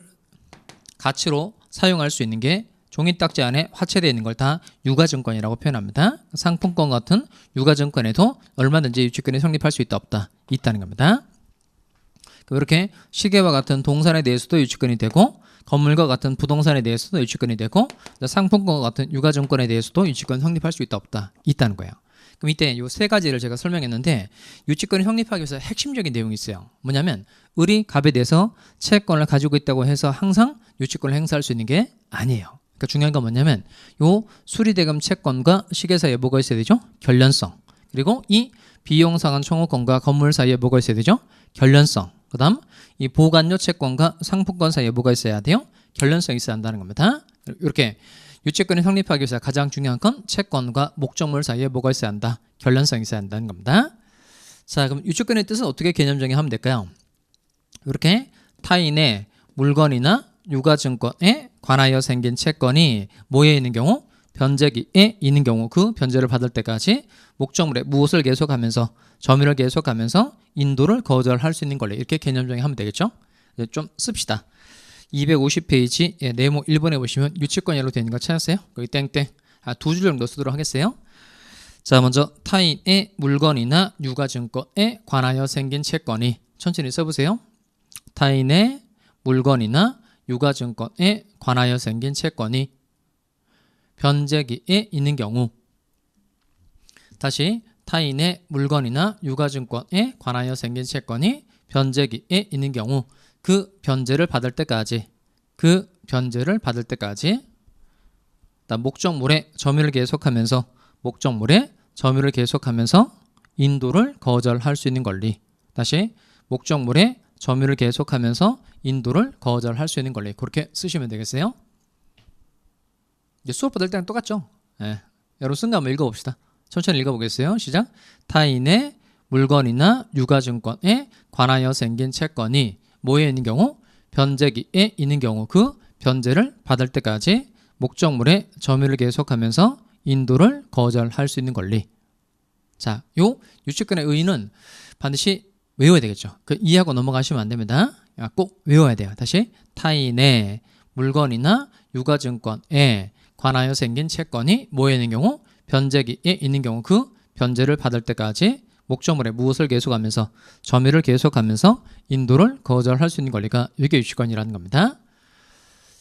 Speaker 1: 가치로 사용할 수 있는 게 종이 딱지 안에 화채되어 있는 걸 다 유가증권이라고 표현합니다. 상품권 같은 유가증권에도 얼마든지 유치권이 성립할 수 있다 없다 있다는 겁니다. 이렇게 시계와 같은 동산에 대해서도 유치권이 되고 건물과 같은 부동산에 대해서도 유치권이 되고 상품권과 같은 유가증권에 대해서도 유치권 성립할 수 있다 없다 있다는 거예요. 그럼 이때 이 세 가지를 제가 설명했는데 유치권이 성립하기 위해서 핵심적인 내용이 있어요. 뭐냐면 을이 갑에 대해서 채권을 가지고 있다고 해서 항상 유치권을 행사할 수 있는 게 아니에요. 그러니까 중요한 건 뭐냐면 요 수리대금 채권과 시계 사이에 뭐가 있어야 되죠? 결련성. 그리고 이 비용상환 청구권과 건물 사이에 뭐가 있어야 되죠? 결련성. 그 다음 이 보관료 채권과 상품권 사이에 뭐가 있어야 돼요? 결련성이 있어야 한다는 겁니다. 이렇게 유치권이 성립하기 위해서 가장 중요한 건 채권과 목적물 사이에 뭐가 있어야 한다? 결련성이 있어야 한다는 겁니다. 자, 그럼 유치권의 뜻은 어떻게 개념 정의하면 될까요? 이렇게 타인의 물건이나 유가증권에 관하여 생긴 채권이 뭐에 있는 경우? 변제기에 있는 경우 그 변제를 받을 때까지 목적물에 무엇을 계속하면서 점유를 계속하면서 인도를 거절할 수 있는 권리 이렇게 개념 정의하면 되겠죠? 좀 씁시다. 250페이지 네모 1번에 보시면 유치권이라고 되어 있는 거 찾았어요? 거기 땡땡 두 줄 정도 쓰도록 하겠어요. 자, 먼저 타인의 물건이나 유가증권에 관하여 생긴 채권이 천천히 써보세요. 타인의 물건이나 유가증권에 관하여 생긴 채권이 변제기에 있는 경우 다시 타인의 물건이나 유가증권에 관하여 생긴 채권이 변제기에 있는 경우 그 변제를 받을 때까지 목적물의 점유를 계속하면서 인도를 거절할 수 있는 권리. 다시 목적물의 점유를 계속하면서 인도를 거절할 수 있는 권리. 그렇게 쓰시면 되겠어요. 이제 수업 받을 때랑 똑같죠? 여러분 쓴 거 한번 읽어봅시다. 천천히 읽어보겠어요. 시작. 타인의 물건이나 유가증권에 관하여 생긴 채권이 뭐에 있는 경우? 변제기에 있는 경우 그 변제를 받을 때까지 목적물의 점유를 계속하면서 인도를 거절할 수 있는 권리. 자, 요 유치권의 의의는 반드시 외워야 되겠죠. 그 이해하고 넘어가시면 안 됩니다. 꼭 외워야 돼요. 다시 타인의 물건이나 유가증권에 관하여 생긴 채권이 뭐에 있는 경우? 변제기에 있는 경우 그 변제를 받을 때까지 목적물에 무엇을 계속하면서 점유를 계속하면서 인도를 거절할 수 있는 권리가 이게 유치권이라는 겁니다.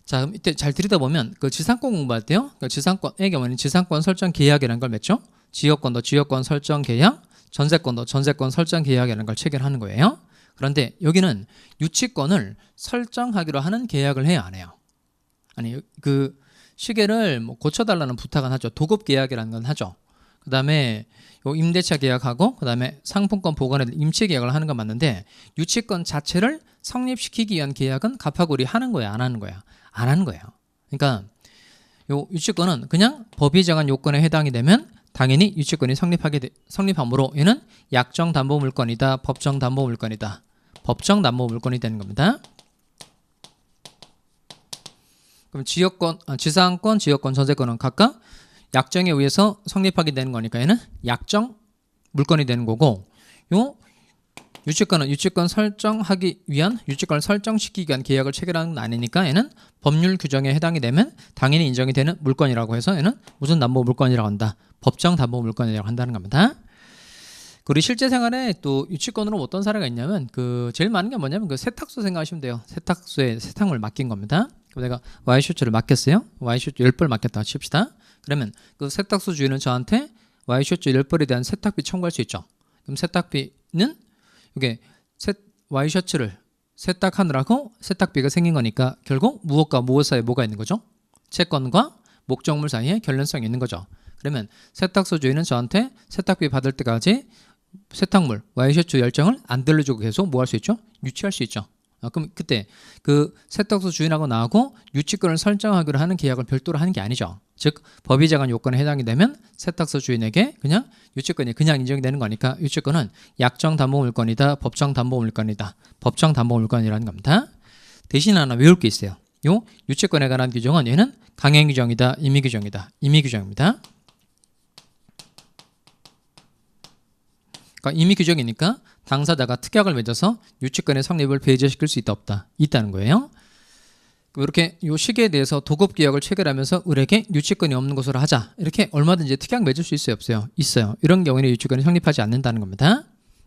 Speaker 1: 자, 그럼 이때 잘 들여다보면 그 지상권 공부할 때요. 그 지상권의 경우는 지상권 설정 계약이라는 걸 맺죠. 지역권도 지역권 설정 계약, 전세권도 전세권 설정 계약이라는 걸 체결하는 거예요. 그런데 여기는 유치권을 설정하기로 하는 계약을 해야 안 해요. 아니, 그 시계를 뭐 고쳐달라는 부탁은 하죠. 도급 계약이라는 건 하죠. 그 다음에 임대차 계약하고 그 다음에 상품권 보관에 임체 계약을 하는 건 맞는데 유치권 자체를 성립시키기 위한 계약은 갑하고 하는 거야, 안 하는 거야? 안 하는 거예요. 그러니까 요 유치권은 그냥 법이 정한 요건에 해당이 되면 당연히 유치권이 성립하므로 얘는 약정 담보 물건이다, 법정 담보 물건이다. 법정 담보 물건이 되는 겁니다. 그럼 지상권, 지역권, 전세권은 각각 약정에 의해서 성립하게 되는 거니까 얘는 약정 물건이 되는 거고, 요 유치권은 유치권 설정하기 위한 유치권을 설정시키기 위한 계약을 체결하는 건 아니니까 얘는 법률 규정에 해당이 되면 당연히 인정이 되는 물건이라고 해서 얘는 무슨 담보 물건이라고 한다? 법정 담보 물건이라고 한다는 겁니다. 우리 실제 생활에 또 유치권으로 어떤 사례가 있냐면 그 제일 많은 게 뭐냐면 그 세탁소 생각하시면 돼요. 세탁소에 세탁물 맡긴 겁니다. 그럼 내가 와이셔츠를 맡겼어요. 와이셔츠 10벌 맡겼다 칩시다. 그러면 그 세탁소 주인은 저한테 와이셔츠 10벌에 대한 세탁비 청구할 수 있죠. 그럼 세탁비는 이게 와이셔츠를 세탁하느라고 세탁비가 생긴 거니까 결국 무엇과 무엇 사이에 뭐가 있는 거죠? 채권과 목적물 사이에 결련성이 있는 거죠. 그러면 세탁소 주인은 저한테 세탁비 받을 때까지 세탁물, 와이셔츠 열정을 안 들려주고 계속 뭐 할 수 있죠? 유치할 수 있죠. 그럼 그때 그 세탁소 주인하고 나하고 유치권을 설정하기로 하는 계약을 별도로 하는 게 아니죠. 즉 법이 정한 요건에 해당이 되면 세탁소 주인에게 그냥 유치권이 그냥 인정이 되는 거니까 유치권은 약정 담보 물건이다, 법정 담보 물건이다, 법정 담보 물건이라는 겁니다. 대신 하나 외울 게 있어요. 요 유치권에 관한 규정은 얘는 강행 규정이다, 임의 규정이다, 임의 규정입니다. 그러니까 임의 규정이니까 당사자가 특약을 맺어서 유치권의 성립을 배제시킬 수 있다 없다 있다는 거예요. 이렇게 이 시기에 대해서 도급 계약을 체결하면서 을에게 유치권이 없는 것으로 하자 이렇게 얼마든지 특약 맺을 수 있어요 없어요? 있어요. 이런 경우에는 유치권이 성립하지 않는다는 겁니다.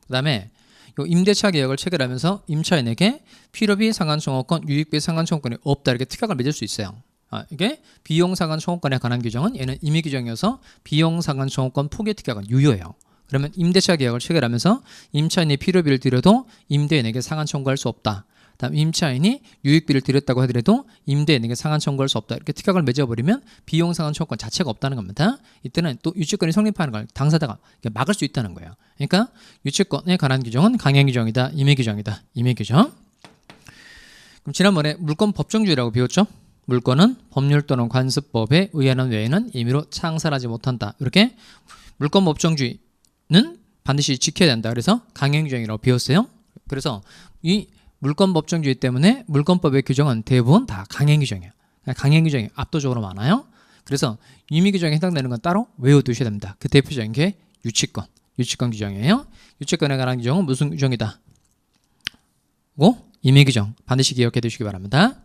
Speaker 1: 그 다음에 임대차 계약을 체결하면서 임차인에게 필요비 상환청구권, 유익비 상환청구권이 없다 이렇게 특약을 맺을 수 있어요. 이게 비용 상환청구권에 관한 규정은 얘는 임의 규정이어서 비용 상환청구권 포기 특약은 유효해요. 그러면 임대차 계약을 체결하면서 임차인이 필요비를 들여도 임대인에게 상환 청구할 수 없다. 다음 임차인이 유익비를 들였다고 하더라도 임대인에게 상환 청구할 수 없다. 이렇게 특약을 맺어버리면 비용 상환 청구권 자체가 없다는 겁니다. 이때는 또 유치권이 성립하는 걸 당사자가 막을 수 있다는 거예요. 그러니까 유치권에 관한 규정은 강행 규정이다, 임의 규정이다, 임의 규정. 그럼 지난번에 물권 법정주의라고 배웠죠? 물권은 법률 또는 관습법에 의하는 외에는 임의로 창설하지 못한다. 이렇게 물권 법정주의 는 반드시 지켜야 된다. 그래서 강행규정이라고 배웠어요. 그래서 이 물권 법정주의 때문에 물권법의 규정은 대부분 다 강행규정이에요. 강행규정이 압도적으로 많아요. 그래서 임의규정에 해당되는 건 따로 외워두셔야 됩니다. 그 대표적인 게 유치권 규정이에요. 유치권에 관한 규정은 무슨 규정이다? 임의규정 반드시 기억해 두시기 바랍니다.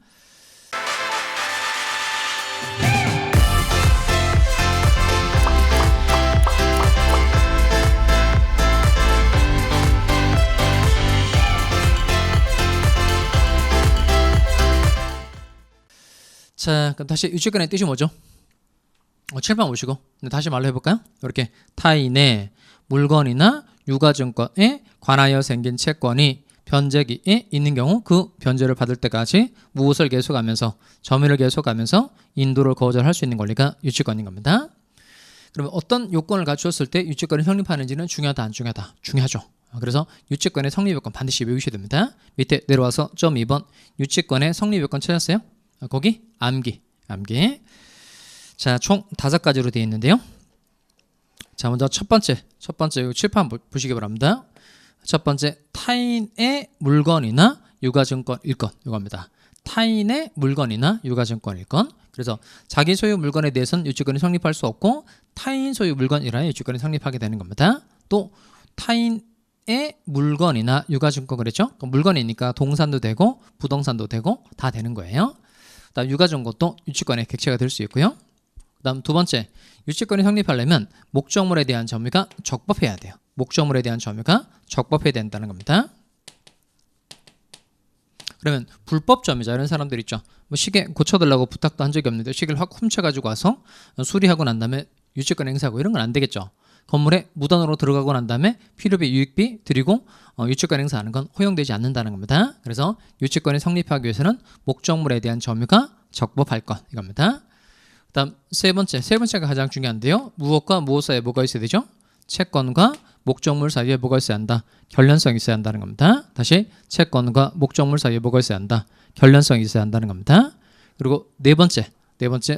Speaker 1: 자, 그럼 다시 유치권의 뜻이 뭐죠? 칠판 보시고 다시 말로 해볼까요? 이렇게 타인의 물건이나 유가증권에 관하여 생긴 채권이 변제기에 있는 경우 그 변제를 받을 때까지 무엇을 계속하면서 점유를 계속하면서 인도를 거절할 수 있는 권리가 유치권인 겁니다. 그러면 어떤 요건을 갖추었을 때 유치권이 성립하는지는 중요하다 안 중요하다? 중요하죠. 그래서 유치권의 성립 요건 반드시 외우셔야 됩니다. 밑에 내려와서 점 2번 유치권의 성립 요건 찾았어요? 거기 암기. 자, 총 5가지로 되어 있는데요. 자, 먼저 첫 번째 칠판 보시기 바랍니다. 첫 번째 타인의 물건이나 유가증권일 것 이겁니다. 타인의 물건이나 유가증권일 것. 그래서 자기 소유 물건에 대해서는 유치권이 성립할 수 없고 타인 소유 물건이라 유치권이 성립하게 되는 겁니다. 또 타인의 물건이나 유가증권 그랬죠? 물건이니까 동산도 되고 부동산도 되고 다 되는 거예요. 유가증권도 유치권의 객체가 될 수 있고요. 그다음 두 번째, 유치권이 성립하려면 목적물에 대한 점유가 적법해야 돼요. 목적물에 대한 점유가 적법해야 된다는 겁니다. 그러면 불법 점유자 이런 사람들 있죠. 뭐 시계 고쳐달라고 부탁도 한 적이 없는데 시계를 확 훔쳐가지고 와서 수리하고 난 다음에 유치권 행사하고 이런 건 안 되겠죠. 건물에 무단으로 들어가고 난 다음에 필요비, 유익비 드리고 유치권 행사하는 건 허용되지 않는다는 겁니다. 그래서 유치권이 성립하기 위해서는 목적물에 대한 점유가 적법할 것 이겁니다. 그다음 세 번째가 가장 중요한데요. 무엇과 무엇 사이에 뭐가 있어야 되죠? 채권과 목적물 사이에 뭐가 있어야 한다? 결련성이 있어야 한다는 겁니다. 다시 채권과 목적물 사이에 뭐가 있어야 한다? 결련성이 있어야 한다는 겁니다. 그리고 네 번째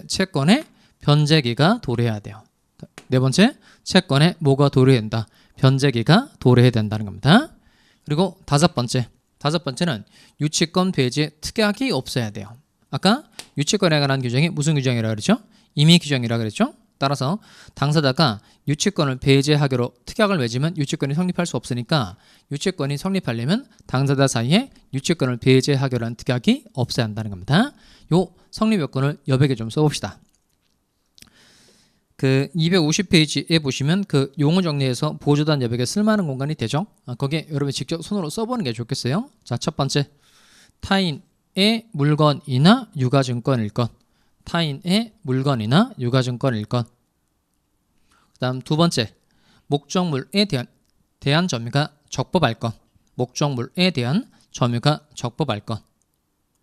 Speaker 1: 채권의 변제기가 도래해야 돼요. 네 번째 채권에 뭐가 도래해야 된다? 변제기가 도래해야 된다는 겁니다. 그리고 다섯 번째는 유치권 배제 특약이 없어야 돼요. 아까 유치권에 관한 규정이 무슨 규정이라고 그랬죠? 임의 규정이라고 그랬죠? 따라서 당사자가 유치권을 배제하기로 특약을 맺으면 유치권이 성립할 수 없으니까 유치권이 성립하려면 당사자 사이에 유치권을 배제하기로 한 특약이 없어야 한다는 겁니다. 요 성립 요건을 여백에 좀 써봅시다. 그 250페이지에 보시면 그 용어 정리해서 보조단 여백에 쓸만한 공간이 되죠. 거기에 여러분 직접 손으로 써보는 게 좋겠어요. 자, 첫 번째, 타인의 물건이나 유가증권일 것. 타인의 물건이나 유가증권일 것. 그 다음 두 번째, 목적물에 대한 점유가 적법할 것. 목적물에 대한 점유가 적법할 것.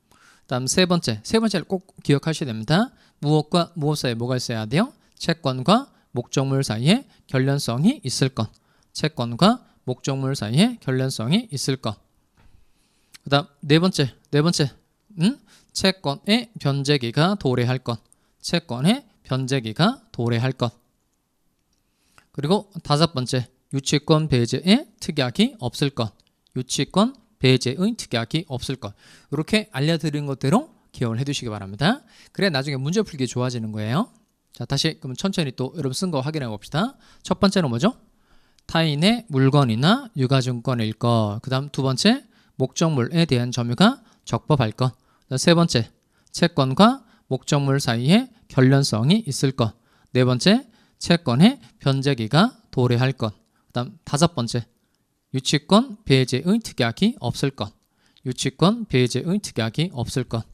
Speaker 1: 그 다음 세 번째를 꼭 기억하셔야 됩니다. 무엇과 무엇 사이에 뭐가 있어야 돼요? 채권과 목적물 사이에 결련성이 있을 것. 채권과 목적물 사이에 결련성이 있을 것. 그 다음 네 번째, 채권의 변제기가 도래할 것. 채권의 변제기가 도래할 것. 그리고 다섯 번째, 유치권 배제의 특약이 없을 것. 유치권 배제의 특약이 없을 것. 이렇게 알려드린 것대로 기억을 해두시기 바랍니다. 그래야 나중에 문제 풀기 좋아지는 거예요. 자, 다시 그럼 천천히 또 여러분 쓴 거 확인해 봅시다. 첫 번째는 뭐죠? 타인의 물건이나 유가증권일 것. 그 다음 두 번째, 목적물에 대한 점유가 적법할 것. 세 번째, 채권과 목적물 사이에 결련성이 있을 것. 네 번째, 채권의 변제기가 도래할 것. 그 다음 다섯 번째, 유치권 배제의 특약이 없을 것. 유치권 배제의 특약이 없을 것.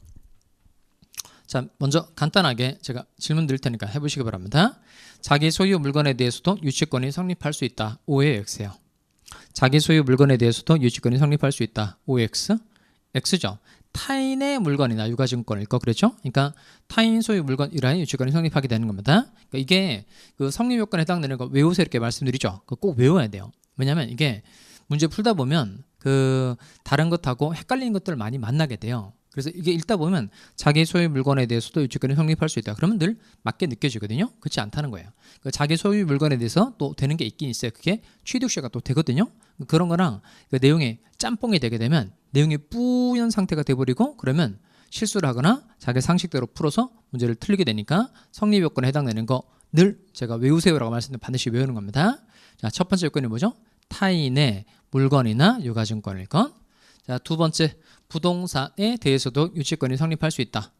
Speaker 1: 자, 먼저 간단하게 제가 질문 드릴 테니까 해보시기 바랍니다. 자기 소유 물건에 대해서도 유치권이 성립할 수 있다. OX예요. 자기 소유 물건에 대해서도 유치권이 성립할 수 있다. OX. X죠. 타인의 물건이나 유가증권일 거 그랬죠? 그러니까 타인 소유 물건이라는 유치권이 성립하게 되는 겁니다. 그러니까 이게 그 성립 요건에 해당되는 거 외우세요 이렇게 말씀드리죠. 그거 꼭 외워야 돼요. 왜냐하면 이게 문제 풀다 보면 그 다른 것하고 헷갈리는 것들을 많이 만나게 돼요. 그래서 이게 읽다 보면 자기 소유 물건에 대해서도 유치권이 성립할 수 있다. 그러면 늘 맞게 느껴지거든요. 그렇지 않다는 거예요. 그 자기 소유 물건에 대해서 또 되는 게 있긴 있어요. 그게 취득세가 또 되거든요. 그런 거랑 그 내용이 짬뽕이 되게 되면 내용이 뿌연 상태가 돼버리고 그러면 실수를 하거나 자기 상식대로 풀어서 문제를 틀리게 되니까 성립 요건에 해당되는 거 늘 제가 외우세요라고 말씀드리면 반드시 외우는 겁니다. 자, 첫 번째 요건이 뭐죠? 타인의 물건이나 유가증권일 것. 자, 두 번째, 부동산에 대해서도 유치권이 성립할 수 있다.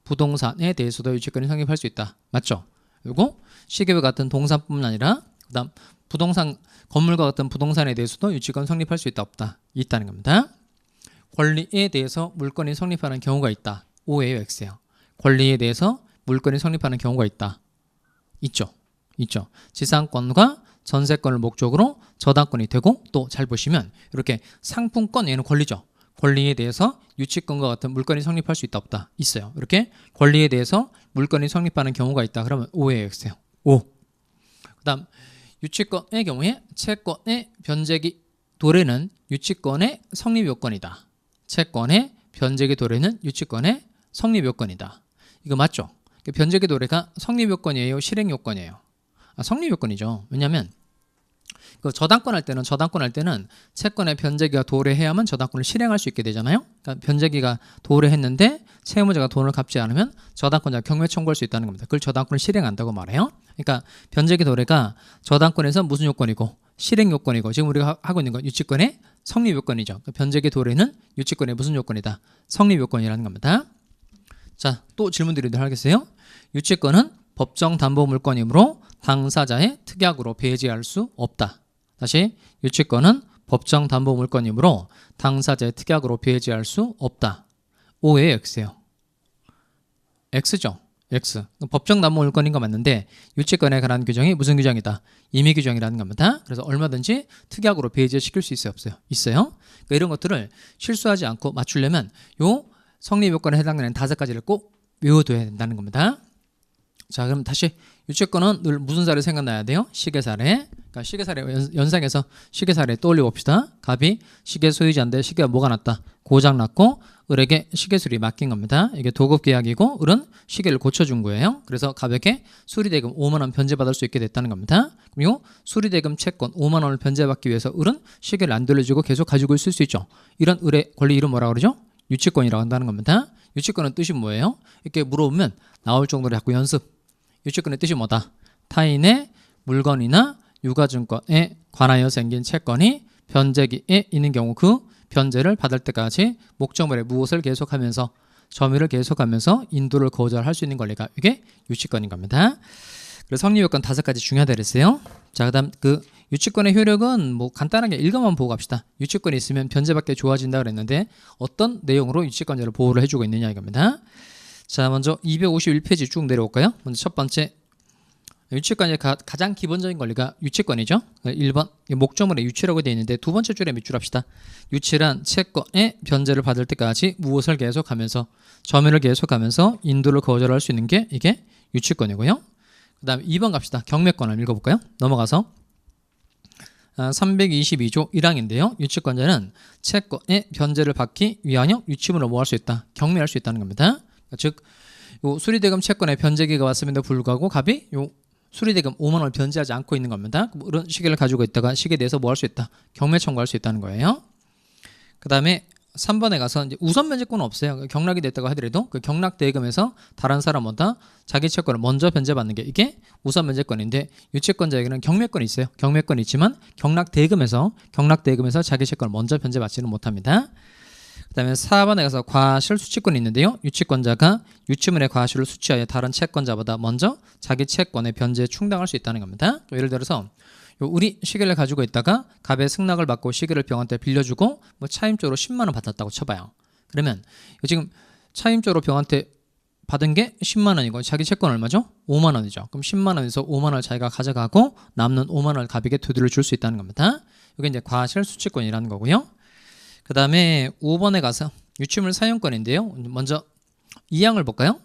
Speaker 1: 부동산에 대해서도 유치권이 성립할 수 있다. 맞죠? 그리고 시계와 같은 동산뿐만 아니라 그다음 부동산 건물과 같은 부동산에 대해서도 유치권 성립할 수 있다 없다. 있다는 겁니다. 권리에 대해서 물건이 성립하는 경우가 있다. O예요, X예요. 권리에 대해서 물건이 성립하는 경우가 있다. 있죠. 지상권과 전세권을 목적으로 저당권이 되고 또 잘 보시면 이렇게 상품권 얘는 권리죠. 권리에 대해서 유치권과 같은 물건이 성립할 수 있다 없다. 있어요. 이렇게 권리에 대해서 물건이 성립하는 경우가 있다. 그러면 O예요, X예요. O. 그다음 유치권의 경우에 채권의 변제기 도래는 유치권의 성립 요건이다. 채권의 변제기 도래는 유치권의 성립 요건이다. 이거 맞죠? 변제기 도래가 성립 요건이에요, 실행 요건이에요? 성립 요건이죠. 왜냐하면 그 저당권 할 때는 채권의 변제기가 도래해야만 저당권을 실행할 수 있게 되잖아요. 그러니까 변제기가 도래했는데 채무자가 돈을 갚지 않으면 저당권자가 경매 청구할 수 있다는 겁니다. 그걸 저당권을 실행한다고 말해요. 그러니까 변제기 도래가 저당권에서 무슨 요건이고 실행 요건이고 지금 우리가 하고 있는 건 유치권의 성립 요건이죠. 그러니까 변제기 도래는 유치권의 무슨 요건이다? 성립 요건이라는 겁니다. 자, 또 질문 드리도록 하겠어요. 유치권은 법정 담보 물건이므로 당사자의 특약으로 배제할 수 없다. 다시 유치권은 법정 담보 물건이므로 당사자의 특약으로 배제할 수 없다. O의 X예요. X죠. X. 법정 담보 물건인 거 맞는데 유치권에 관한 규정이 무슨 규정이다? 임의 규정이라는 겁니다. 그래서 얼마든지 특약으로 배제시킬 수 있어요, 없어요? 있어요. 그러니까 이런 것들을 실수하지 않고 맞추려면 요 성립 요건에 해당되는 5가지를 꼭 외워둬야 된다는 겁니다. 자, 그럼 다시 유치권은 늘 무슨 사례 생각나야 돼요? 시계 사례. 그러니까 시계 사례 연상해서 시계 사례 떠올려 봅시다. 갑이 시계 소유자인데 시계가 뭐가 났다? 고장 났고 을에게 시계 수리 맡긴 겁니다. 이게 도급 계약이고 을은 시계를 고쳐준 거예요. 그래서 갑에게 수리대금 5만 원 변제받을 수 있게 됐다는 겁니다. 그리고 수리대금 채권 5만 원을 변제받기 위해서 을은 시계를 안 돌려주고 계속 가지고 있을 수 있죠. 이런 을의 권리 이름 뭐라고 그러죠? 유치권이라고 한다는 겁니다. 유치권의 뜻이 뭐예요? 이렇게 물어보면 나올 정도로 자꾸 연습. 유치권의 뜻이 뭐다? 타인의 물건이나 유가증권에 관하여 생긴 채권이 변제기에 있는 경우 그 변제를 받을 때까지 목적물의 무엇을 계속하면서 점유를 계속하면서 인도를 거절할 수 있는 권리가 이게 유치권인 겁니다. 그래서 성립 요건 5가지 중요하다 그랬어요. 자, 그다음 그 유치권의 효력은 뭐 간단하게 읽어만 보고 갑시다. 유치권이 있으면 변제밖에 좋아진다 그랬는데 어떤 내용으로 유치권자를 보호를 해주고 있느냐 이겁니다. 자, 먼저 251페이지 쭉 내려올까요? 먼저 첫 번째 유치권의 가장 기본적인 권리가 유치권이죠. 1번 목적물의 유치라고 되어 있는데 두 번째 줄에 밑줄 합시다. 유치란 채권의 변제를 받을 때까지 무엇을 계속하면서 점유를 계속하면서 인도를 거절할 수 있는 게 이게 유치권이고요. 그 다음에 2번 갑시다. 경매권을 읽어볼까요? 넘어가서 322조 1항인데요. 유치권자는 채권의 변제를 받기 위하여 유치물을 뭐 할 수 있다? 경매할 수 있다는 겁니다. 즉 요 수리대금 채권의 변제기가 왔음에도 불구하고 갑이 요 수리대금 5만 원을 변제하지 않고 있는 겁니다. 이런 시계를 가지고 있다가 시계에 대해서 뭐 할 수 있다? 경매 청구할 수 있다는 거예요. 그 다음에 3번에 가서 이제 우선 변제권은 없어요. 경락이 됐다고 하더라도 그 경락 대금에서 다른 사람보다 자기 채권을 먼저 변제받는 게 이게 우선 변제권인데 유치권자에게는 경매권이 있어요. 경매권이 있지만 경락 대금에서 자기 채권을 먼저 변제받지는 못합니다. 그 다음에 4번에 가서 과실 수취권이 있는데요. 유치권자가 유치물의 과실을 수취하여 다른 채권자보다 먼저 자기 채권의 변제에 충당할 수 있다는 겁니다. 예를 들어서 우리 시계를 가지고 있다가 갑의 승낙을 받고 시계를 병한테 빌려주고 뭐 차임적으로 10만 원 받았다고 쳐봐요. 그러면 지금 차임적으로 병한테 받은 게 10만 원이고 자기 채권 얼마죠? 5만 원이죠. 그럼 10만 원에서 5만 원을 자기가 가져가고 남는 5만 원을 갑에게 되돌려 줄 수 있다는 겁니다. 이게 이제 과실 수취권이라는 거고요. 그 다음에 5번에 가서 유치물 사용권인데요. 먼저 2항을 볼까요?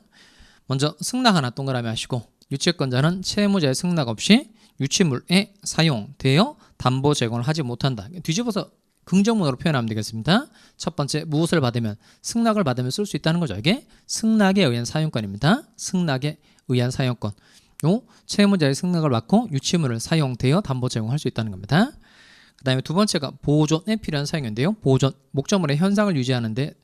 Speaker 1: 먼저 승낙 하나 동그라미 하시고 유치권자는 채무자의 승낙 없이 유치물에 사용되어 담보 제공을 하지 못한다. 뒤집어서 긍정문으로 표현하면 되겠습니다. 첫 번째 무엇을 받으면 승낙을 받으면 쓸 수 있다는 거죠. 이게 승낙에 의한 사용권입니다. 승낙에 의한 사용권. 요 채무자의 승낙을 받고 유치물을 사용되어 담보 제공할 수 있다는 겁니다. 그 다음에 두 번째가 보존에 필요한 사용인데요. 보존, 목적물의 현상을 유지하는 게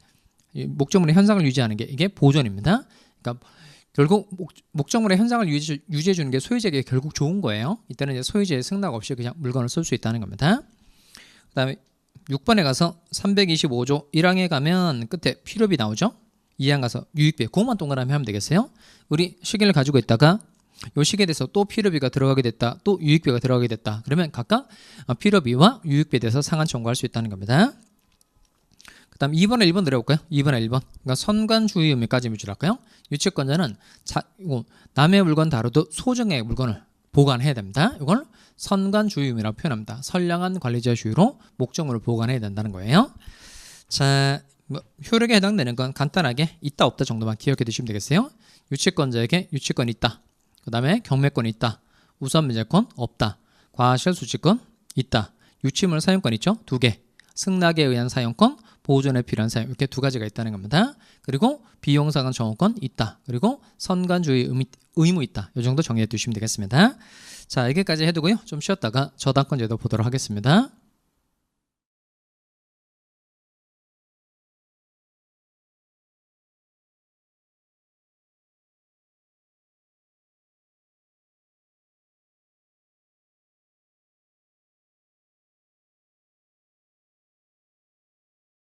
Speaker 1: 이게 보존입니다. 그러니까 결국 목적물의 현상을 유지해 주는 게 소유자에게 결국 좋은 거예요. 이때는 이제 소유자의 승낙 없이 그냥 물건을 쓸 수 있다는 겁니다. 그 다음에 6번에 가서 325조 1항에 가면 끝에 필요비 나오죠. 2항 가서 유익비, 그것만 동그라미 하면 되겠어요. 우리 시계를 가지고 있다가 이 시계에 대해서 또 필요비가 들어가게 됐다, 또 유익비가 들어가게 됐다. 그러면 각각 필요비와 유익비에 대해서 상한 청구할 수 있다는 겁니다. 그 다음 2번에 1번 내려볼까요? 2번에 1번. 그러니까 선관주의 의미까지 유출할까요? 유치권자는 남의 물건 다루듯 소정의 물건을 보관해야 됩니다. 이걸 선관주의 의미라고 표현합니다. 선량한 관리자의 주의로 목적물을 보관해야 된다는 거예요. 자, 효력에 해당되는 건 간단하게 있다 없다 정도만 기억해 두시면 되겠어요. 유치권자에게 유치권이 있다. 그 다음에 경매권이 있다. 우선 변제권 없다. 과실 수취권 있다. 유치물 사용권 있죠? 2개. 승낙에 의한 사용권, 보존에 필요한 사용, 이렇게 2가지가 있다는 겁니다. 그리고 비용상한 정호권 있다. 그리고 선관주의 의무 있다. 이 정도 정리해 두시면 되겠습니다. 자, 여기까지 해두고요. 좀 쉬었다가 저당권 제도 보도록 하겠습니다.